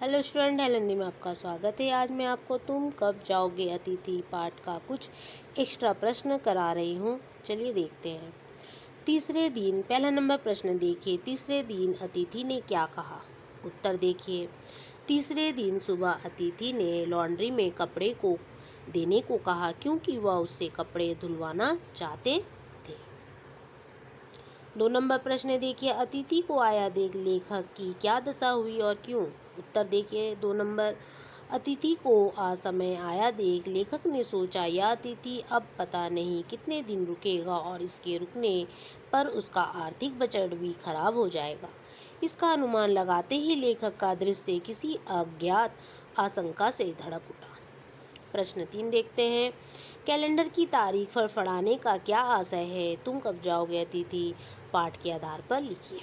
Hello student, hello Hindi में आपका स्वागत है। आज मैं आपको तुम कब जाओगे अतिथि पाठ का कुछ एक्स्ट्रा प्रश्न करा रही हूँ। चलिए देखते हैं। तीसरे दिन पहला नंबर प्रश्न देखिए। तीसरे दिन अतिथि ने क्या कहा? उत्तर देखिए। तीसरे दिन सुबह अतिथि ने लॉन्ड्री में कपड़े को देने को कहा क्योंकि वह उससे कपड़े धुलवाना चाहते थे। 2 नंबर प्रश्न देखिए। अतिथि को आया देख लेखक की क्या दशा हुई और क्यों? उत्तर देखिए। 2 नंबर, अतिथि को असमय आया देख लेखक ने सोचा यह अतिथि अब पता नहीं कितने दिन रुकेगा और इसके रुकने पर उसका आर्थिक बजट भी खराब हो जाएगा। इसका अनुमान लगाते ही लेखक का दृश्य किसी अज्ञात आशंका से धड़क उठा। प्रश्न 3 देखते हैं। कैलेंडर की तारीख फड़फड़ाने का क्या आशय है? तुम कब जाओगे अतिथि पाठ के आधार पर लिखिए।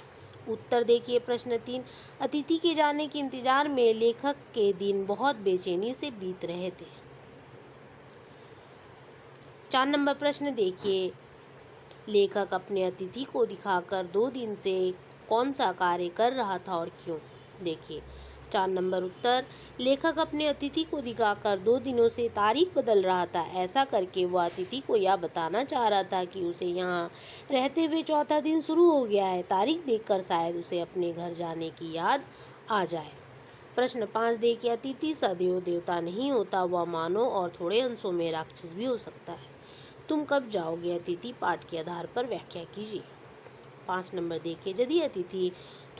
उत्तर देखिए। प्रश्न 3, अतिथि के जाने के इंतजार में लेखक के दिन बहुत बेचैनी से बीत रहे थे। 4 नंबर प्रश्न देखिए। लेखक अपने अतिथि को दिखाकर 2 दिन से कौन सा कार्य कर रहा था और क्यों? देखिए। 4 नंबर उत्तर, लेखक अपने अतिथि को दिखाकर 2 दिनों से तारीख बदल रहा था। ऐसा करके वह अतिथि को यह बताना चाह रहा था कि उसे यहाँ रहते हुए चौथा दिन शुरू हो गया है। तारीख देखकर शायद उसे अपने घर जाने की याद आ जाए। प्रश्न 5 देखिए। अतिथि सदैव देवता नहीं होता, वह मानव और थोड़े अंशों में राक्षस भी हो सकता है। तुम कब जाओगे अतिथि पाठ के आधार पर व्याख्या कीजिए। 5 नंबर देखिए। यदि अतिथि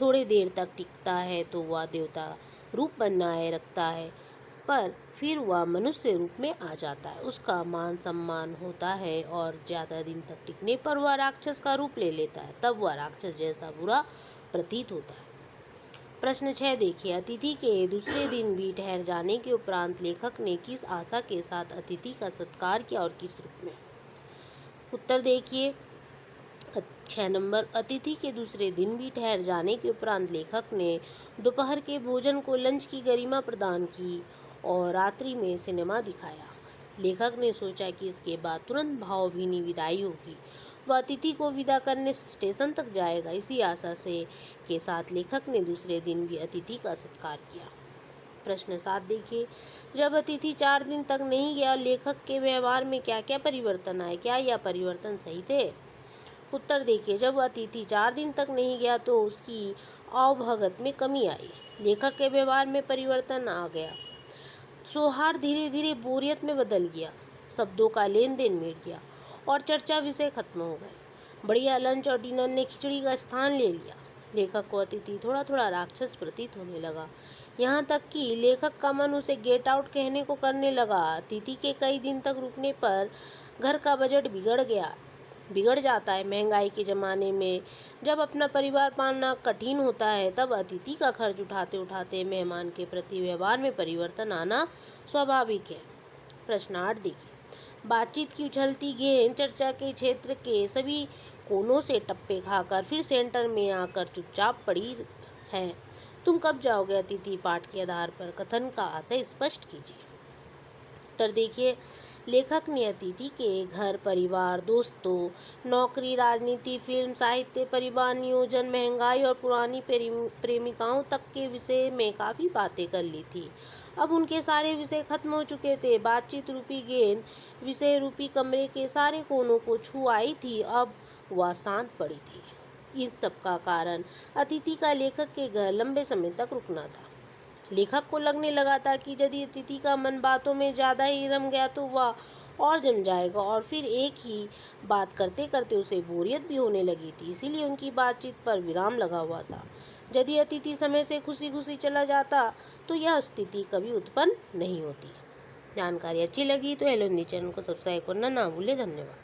थोड़ी देर तक टिकता है तो वह देवता रूप बनाए रखता है, पर फिर वह मनुष्य रूप में आ जाता है। उसका मान सम्मान होता है और ज़्यादा दिन तक टिकने पर वह राक्षस का रूप ले लेता है। तब वह राक्षस जैसा बुरा प्रतीत होता है। प्रश्न 6 देखिए। अतिथि के दूसरे दिन भी ठहर जाने के उपरांत लेखक ने किस आशा के साथ अतिथि का सत्कार किया और किस रूप में? उत्तर देखिए। 6 नंबर, अतिथि के दूसरे दिन भी ठहर जाने के उपरांत लेखक ने दोपहर के भोजन को लंच की गरिमा प्रदान की और रात्रि में सिनेमा दिखाया। लेखक ने सोचा कि इसके बाद तुरंत भावभीनी विदाई होगी। वह अतिथि को विदा करने स्टेशन तक जाएगा। इसी आशा से के साथ लेखक ने दूसरे दिन भी अतिथि का सत्कार किया। प्रश्न 7 देखिए। जब अतिथि 4 दिन तक नहीं गया, लेखक के व्यवहार में क्या क्या परिवर्तन आए? क्या यह परिवर्तन सही थे? उत्तर देखिए। जब अतिथि 4 दिन तक नहीं गया तो उसकी आवभगत में कमी आई। लेखक के व्यवहार में परिवर्तन आ गया। सौहार्द धीरे धीरे बोरियत में बदल गया। शब्दों का लेन देन मिट गया और चर्चा विषय खत्म हो गए। बढ़िया लंच और डिनर ने खिचड़ी का स्थान ले लिया। लेखक को अतिथि थोड़ा थोड़ा राक्षस प्रतीत होने लगा। यहाँ तक कि लेखक का मन उसे गेट आउट कहने को करने लगा। अतिथि के कई दिन तक रुकने पर घर का बजट बिगड़ जाता है। महंगाई के ज़माने में जब अपना परिवार पालना कठिन होता है, तब अतिथि का खर्च उठाते उठाते मेहमान के प्रति व्यवहार में परिवर्तन आना स्वाभाविक है। प्रश्न 8 देखिए। बातचीत की उछलती गेंद चर्चा के क्षेत्र के सभी कोनों से टप्पे खाकर फिर सेंटर में आकर चुपचाप पड़ी है। तुम कब जाओगे अतिथि पाठ के आधार पर कथन का आशय स्पष्ट कीजिए। उत्तर देखिए। लेखक ने अतिथि के घर, परिवार, दोस्तों, नौकरी, राजनीति, फिल्म, साहित्य, परिवार नियोजन, महंगाई और पुरानी प्रेमिकाओं तक के विषय में काफ़ी बातें कर ली थी। अब उनके सारे विषय खत्म हो चुके थे। बातचीत रूपी गेंद विषय रूपी कमरे के सारे कोनों को छू आई थी। अब वह शांत पड़ी थी। इस सब का कारण अतिथि का लेखक के घर लंबे समय तक रुकना था। लेखक को लगने लगा था कि यदि अतिथि का मन बातों में ज़्यादा ही रम गया तो वह और जम जाएगा और फिर एक ही बात करते करते उसे बोरियत भी होने लगी थी। इसीलिए उनकी बातचीत पर विराम लगा हुआ था। यदि अतिथि समय से खुशी खुशी चला जाता तो यह स्थिति कभी उत्पन्न नहीं होती। जानकारी अच्छी लगी तो हेलो हिंदी चैनल को सब्सक्राइब करना ना भूलें। धन्यवाद।